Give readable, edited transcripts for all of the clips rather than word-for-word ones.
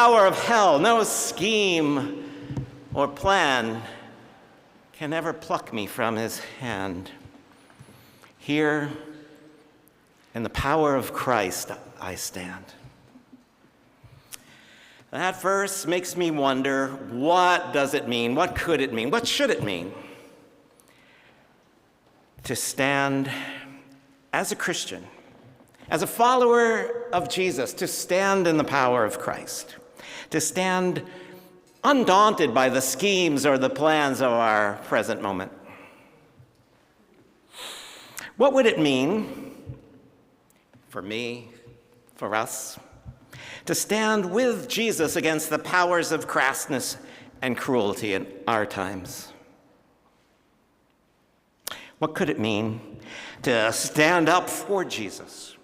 Power of hell, no scheme or plan can ever pluck me from his hand. Here, in the power of Christ, I stand. That verse makes me wonder, what does it mean? What could it mean? What should it mean to stand as a Christian, as a follower of Jesus, to stand in the power of Christ, to stand undaunted by the schemes or the plans of our present moment? What would it mean for me, for us, to stand with Jesus against the powers of crassness and cruelty in our times? What could it mean to stand up for Jesus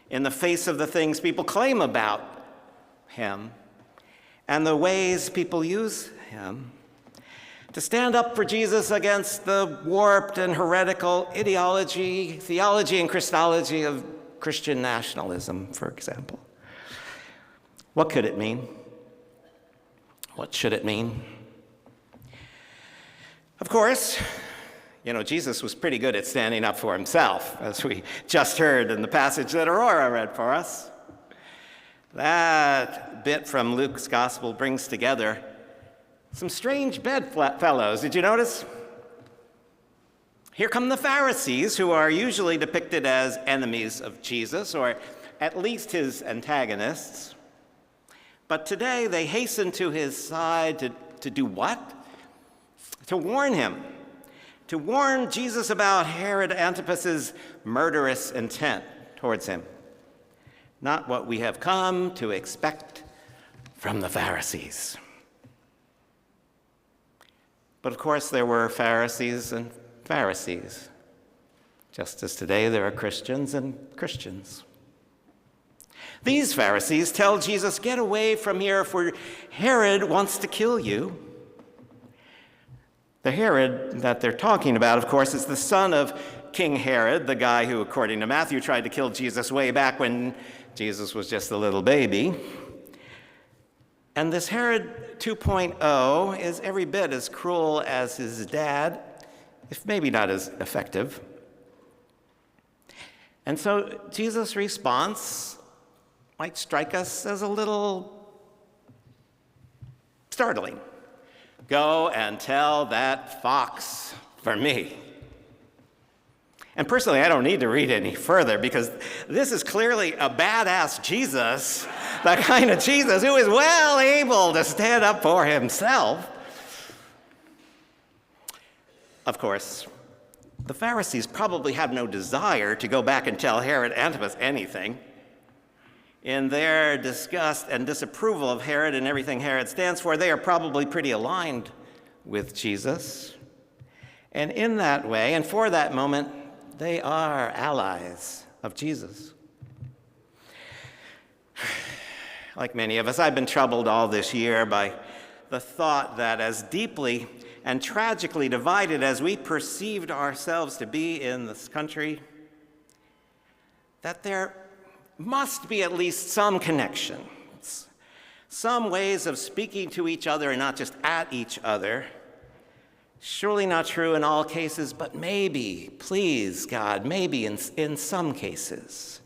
in the face of the things people claim about him and the ways people use him? To stand up for Jesus against the warped and heretical ideology, theology, and Christology of Christian nationalism, for example. What could it mean? What should it mean? Of course, Jesus was pretty good at standing up for himself, as we just heard in the passage that Aurora read for us. That bit from Luke's gospel brings together some strange bedfellows. Did you notice? Here come the Pharisees, who are usually depicted as enemies of Jesus, or at least his antagonists. But today they hasten to his side to do what? To warn him. To warn Jesus about Herod Antipas's murderous intent towards him. Not what we have come to expect from the Pharisees. But of course there were Pharisees and Pharisees, just as today there are Christians and Christians. These Pharisees tell Jesus, "Get away from here, for Herod wants to kill you." The Herod that they're talking about, of course, is the son of King Herod, the guy who, according to Matthew, tried to kill Jesus way back when Jesus was just a little baby. And this Herod 2.0 is every bit as cruel as his dad, if maybe not as effective. And so Jesus' response might strike us as a little startling. Go and tell that fox for me. And personally, I don't need to read any further, because this is clearly a badass Jesus, the kind of Jesus who is well able to stand up for himself. Of course, the Pharisees probably have no desire to go back and tell Herod Antipas anything. In their disgust and disapproval of Herod and everything Herod stands for, they are probably pretty aligned with Jesus. And in that way, and for that moment, they are allies of Jesus. Like many of us, I've been troubled all this year by the thought that as deeply and tragically divided as we perceived ourselves to be in this country, that there must be at least some connections, some ways of speaking to each other and not just at each other. Surely not true in all cases, but maybe, please God, maybe in some cases.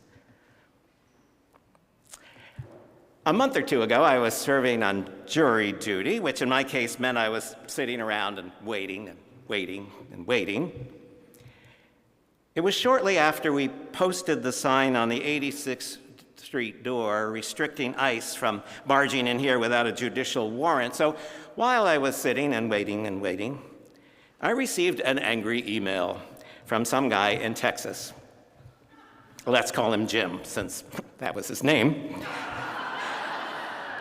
A month or two ago, I was serving on jury duty, which in my case meant I was sitting around and waiting and waiting and waiting. It was shortly after we posted the sign on the 86th Street door restricting ICE from barging in here without a judicial warrant. So while I was sitting and waiting, I received an angry email from some guy in Texas. Let's call him Jim, since that was his name.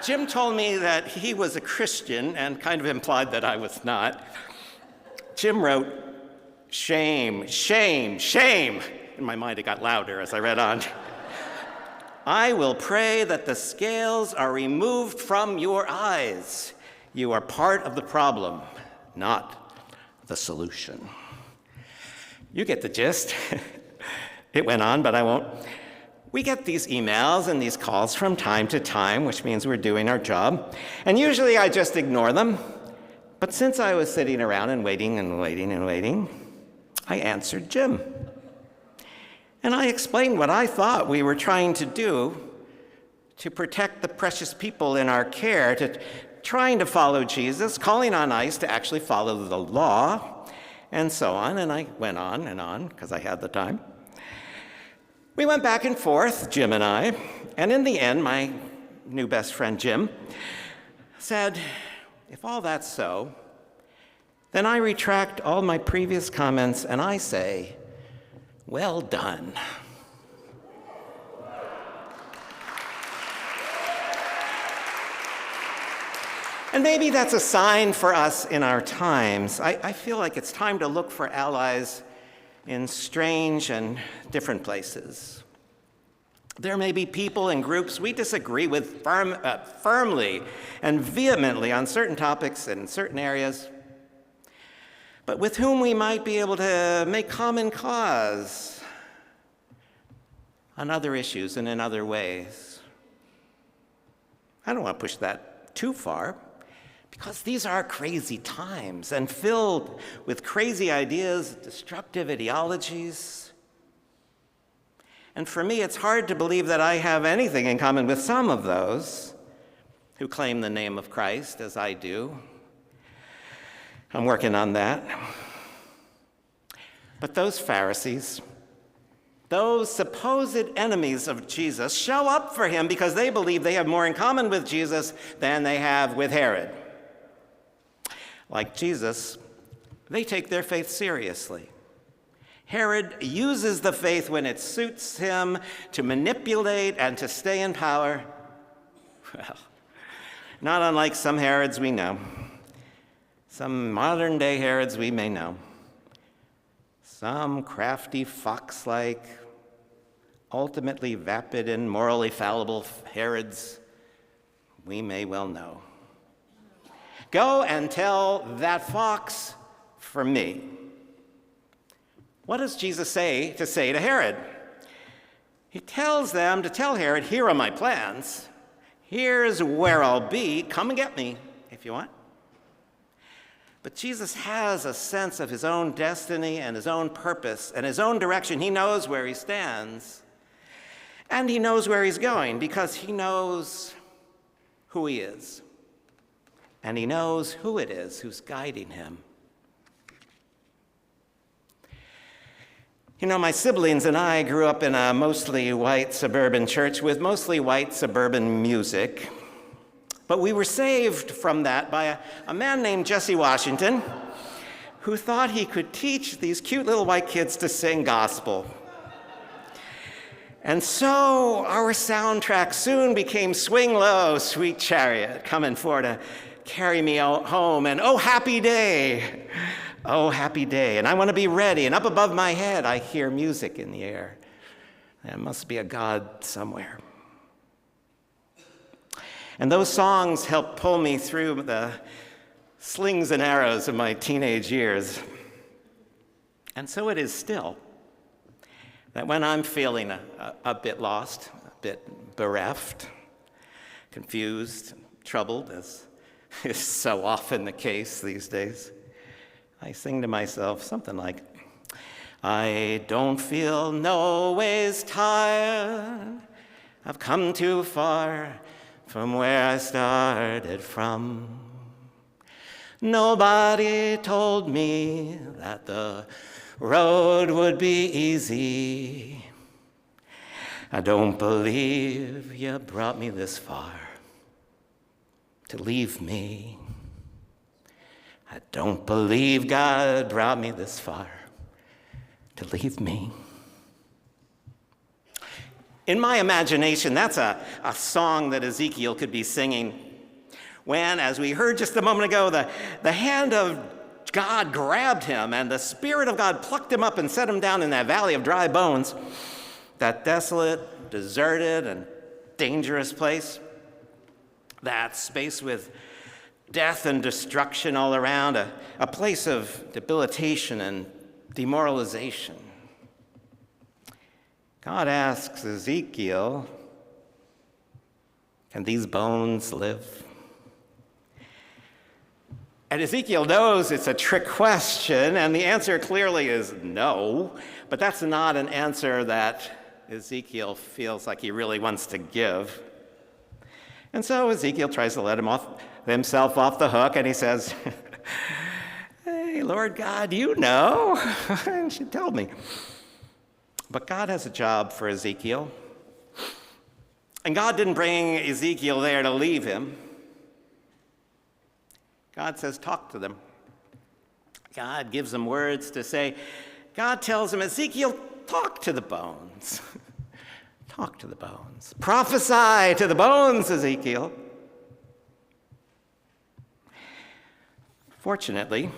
Jim told me that he was a Christian and kind of implied that I was not. Jim wrote, "Shame, shame, shame." In my mind, it got louder as I read on. "I will pray that the scales are removed from your eyes. You are part of the problem, not the solution." You get the gist. It went on, but I won't. We get these emails and these calls from time to time, which means we're doing our job. And usually I just ignore them. But since I was sitting around and waiting, I answered Jim. And I explained what I thought we were trying to do to protect the precious people in our care, to trying to follow Jesus, calling on ICE to actually follow the law, and so on. And I went on and on because I had the time. We went back and forth, Jim and I, and in the end, my new best friend Jim said, if all that's so, then I retract all my previous comments and I say, well done. And maybe that's a sign for us in our times. I feel like it's time to look for allies in strange and different places. There may be people and groups we disagree with firmly and vehemently on certain topics and in certain areas, but with whom we might be able to make common cause on other issues and in other ways. I don't want to push that too far, because these are crazy times and filled with crazy ideas, destructive ideologies. And for me, it's hard to believe that I have anything in common with some of those who claim the name of Christ as I do. I'm working on that. But those Pharisees, those supposed enemies of Jesus, show up for him because they believe they have more in common with Jesus than they have with Herod. Like Jesus, they take their faith seriously. Herod uses the faith when it suits him to manipulate and to stay in power. Well, not unlike some Herods we know, some modern-day Herods we may know, some crafty fox-like, ultimately vapid and morally fallible Herods we may well know. Go and tell that fox from me. What does Jesus say to Herod? He tells them to tell Herod, here are my plans. Here's where I'll be. Come and get me if you want. But Jesus has a sense of his own destiny and his own purpose and his own direction. He knows where he stands. And he knows where he's going because he knows who he is. And he knows who it is who's guiding him. You know, my siblings and I grew up in a mostly white suburban church with mostly white suburban music. But we were saved from that by a man named Jesse Washington, who thought he could teach these cute little white kids to sing gospel. And so our soundtrack soon became Swing Low, Sweet Chariot, coming for to carry me home, and oh, happy day. Oh, happy day. And I want to be ready. And up above my head, I hear music in the air. There must be a God somewhere. And those songs help pull me through the slings and arrows of my teenage years. And so it is still that when I'm feeling a bit lost, a bit bereft, confused, troubled, as is so often the case these days, I sing to myself something like, I don't feel no ways tired. I've come too far from where I started from. Nobody told me that the road would be easy. I don't believe you brought me this far to leave me. I don't believe God brought me this far to leave me. In my imagination, that's a song that Ezekiel could be singing when, as we heard just a moment ago, the hand of God grabbed him and the Spirit of God plucked him up and set him down in that valley of dry bones, that desolate, deserted, and dangerous place, that space with death and destruction all around, a place of debilitation and demoralization. God asks Ezekiel, can these bones live? And Ezekiel knows it's a trick question, and the answer clearly is no, but that's not an answer that Ezekiel feels like he really wants to give. And so Ezekiel tries to let himself off the hook, and he says, hey, Lord God, you know, you should tell me. But God has a job for Ezekiel. And God didn't bring Ezekiel there to leave him. God says, talk to them. God gives him words to say. God tells him, Ezekiel, talk to the bones. Talk to the bones. Prophesy to the bones, Ezekiel. Fortunately,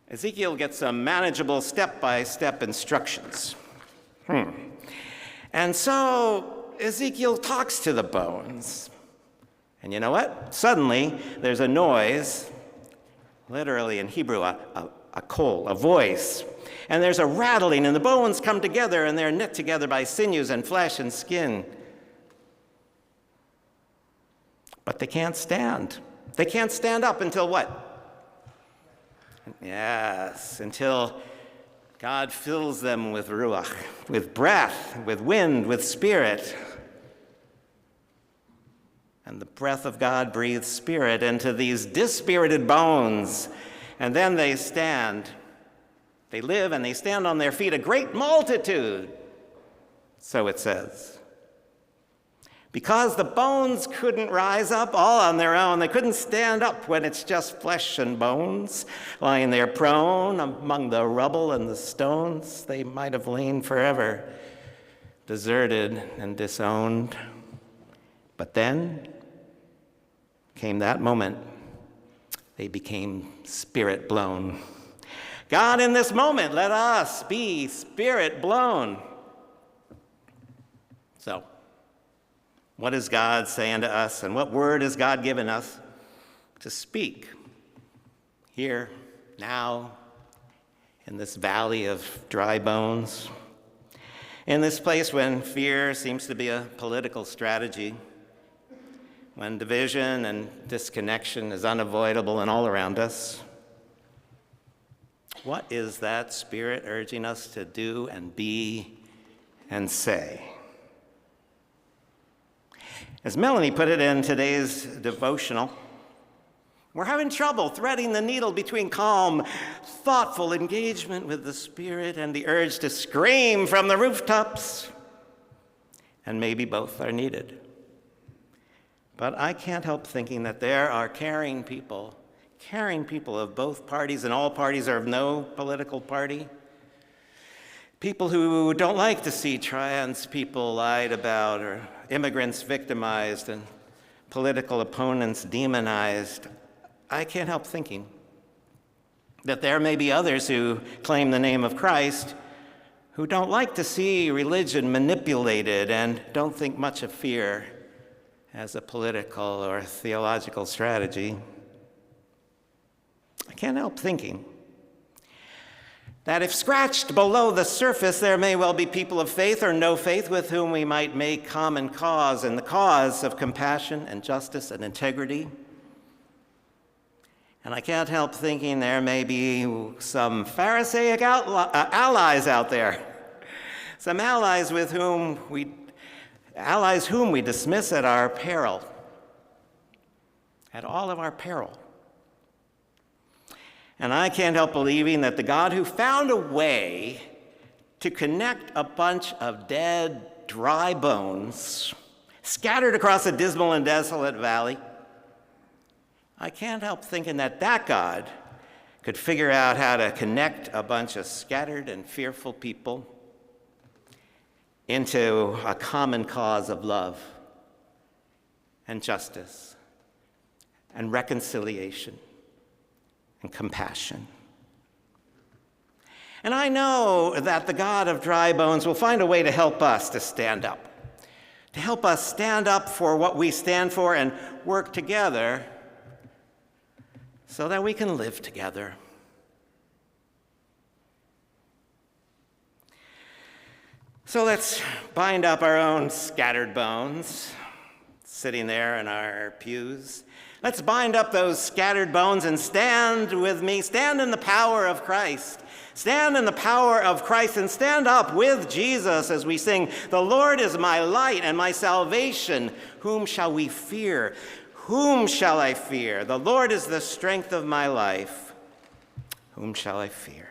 Ezekiel gets some manageable step-by-step instructions. And so Ezekiel talks to the bones. And you know what? Suddenly, there's a noise, literally in Hebrew, a call, a voice. And there's a rattling, and the bones come together, and they're knit together by sinews and flesh and skin. But they can't stand. They can't stand up until what? Yes, until God fills them with ruach, with breath, with wind, with spirit. And the breath of God breathes spirit into these dispirited bones. And then they stand. They live and they stand on their feet, a great multitude. So it says. Because the bones couldn't rise up all on their own. They couldn't stand up when it's just flesh and bones lying there prone among the rubble and the stones. They might have lain forever, deserted and disowned. But then came that moment. They became spirit blown. God, in this moment, let us be spirit blown. So, what is God saying to us, and what word has God given us to speak here, now, in this valley of dry bones, in this place when fear seems to be a political strategy, when division and disconnection is unavoidable and all around us? What is that Spirit urging us to do and be and say? As Melanie put it in today's devotional, we're having trouble threading the needle between calm, thoughtful engagement with the Spirit and the urge to scream from the rooftops. And maybe both are needed. But I can't help thinking that there are caring people of both parties, and all parties are of no political party. People who don't like to see trans people lied about, or immigrants victimized, and political opponents demonized. I can't help thinking that there may be others who claim the name of Christ who don't like to see religion manipulated and don't think much of fear as a political or theological strategy. I can't help thinking that if scratched below the surface, there may well be people of faith or no faith with whom we might make common cause in the cause of compassion and justice and integrity. And I can't help thinking there may be some Pharisaic allies out there, some allies whom we dismiss at our peril, at all of our peril. And I can't help believing that the God who found a way to connect a bunch of dead, dry bones scattered across a dismal and desolate valley, I can't help thinking that that God could figure out how to connect a bunch of scattered and fearful people into a common cause of love and justice and reconciliation and compassion. And I know that the God of dry bones will find a way to help us to stand up for what we stand for and work together so that we can live together. So let's bind up our own scattered bones, sitting there in our pews. Let's bind up those scattered bones and stand with me. Stand in the power of Christ. Stand in the power of Christ and stand up with Jesus as we sing, "The Lord is my light and my salvation. Whom shall we fear? Whom shall I fear? The Lord is the strength of my life. Whom shall I fear?"